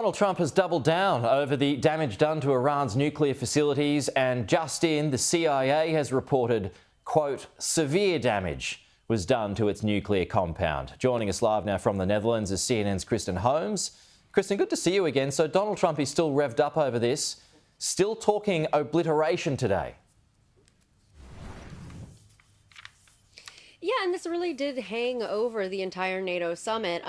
Donald Trump has doubled down over the damage done to Iran's nuclear facilities, and just in, the CIA has reported, quote, severe damage was done to its nuclear compound. Joining us live now from the Netherlands is CNN's Kristen Holmes. Kristen, good to see you again. So Donald Trump is still revved up over this, still talking obliteration today. Yeah, and this really did hang over the entire NATO summit.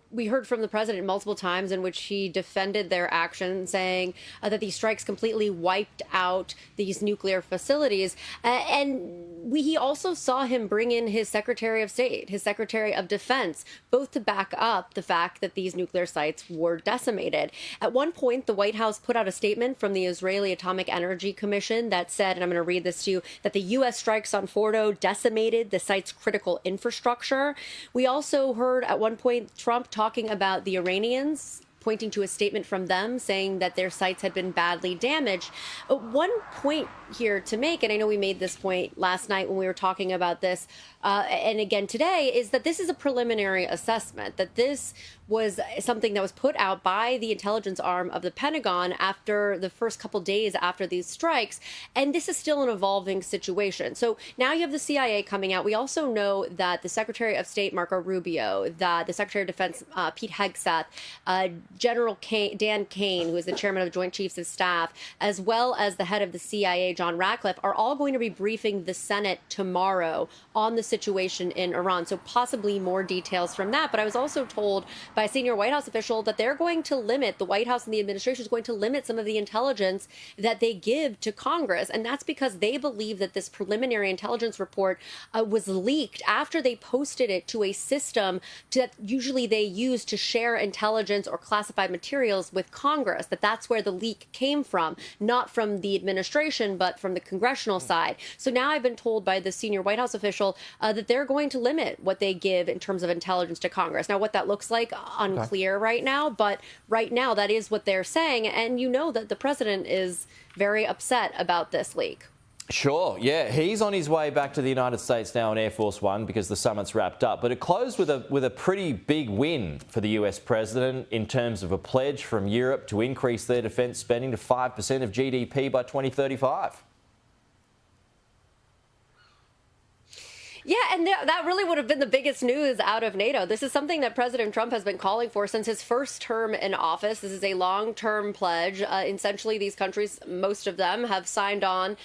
We heard from the president multiple times in which he defended their action, saying that these strikes completely wiped out these nuclear facilities. He also saw him bring in his Secretary of State, his Secretary of Defense, both to back up the fact that these nuclear sites were decimated. At one point, the White House put out a statement from the Israeli Atomic Energy Commission that said, and I'm going to read this to you, that the U.S. strikes on Fordo decimated the site's critical infrastructure. We also heard at one point Trump talking about the Iranians, pointing to a statement from them saying that their sites had been badly damaged. One point here to make, and I know we made this point last night when we were talking about this, and again today, is that this is a preliminary assessment, that this was something that was put out by the intelligence arm of the Pentagon after the first couple days after these strikes, and this is still an evolving situation. So now you have the CIA coming out. We also know that the Secretary of State, Marco Rubio, that the Secretary of Defense, Pete Hegseth, General Dan Kane, who is the chairman of the Joint Chiefs of Staff, as well as the head of the CIA, John Ratcliffe, are all going to be briefing the Senate tomorrow on the situation in Iran. So possibly more details from that. But I was also told by a senior White House official that they're going to limit, the White House and the administration is going to limit some of the intelligence that they give to Congress. And that's because they believe that this preliminary intelligence report was leaked after they posted it to a system that usually they use to share intelligence or classified materials with Congress, that's where the leak came from, not from the administration, but from the congressional side. So now I've been told by the senior White House official that they're going to limit what they give in terms of intelligence to Congress. Now, what that looks like, unclear right now, but right now that is what they're saying. And you know that the president is very upset about this leak. Sure, yeah. He's on his way back to the United States now on Air Force One because the summit's wrapped up. But it closed with a pretty big win for the US president in terms of a pledge from Europe to increase their defence spending to 5% of GDP by 2035. Yeah, and that really would have been the biggest news out of NATO. This is something that President Trump has been calling for since his first term in office. This is a long-term pledge. Essentially, these countries, most of them, have signed on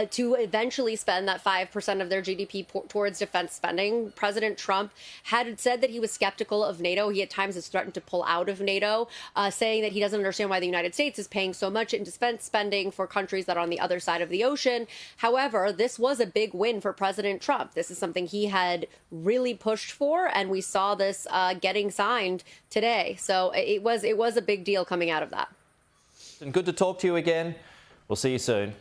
to eventually spend that 5% of their GDP towards defense spending. President Trump had said that he was skeptical of NATO. He at times has threatened to pull out of NATO, saying that he doesn't understand why the United States is paying so much in defense spending for countries that are on the other side of the ocean. However, this was a big win for President Trump. This is something he had really pushed for, and we saw this getting signed today. So it was a big deal coming out of that. And good to talk to you again. We'll see you soon.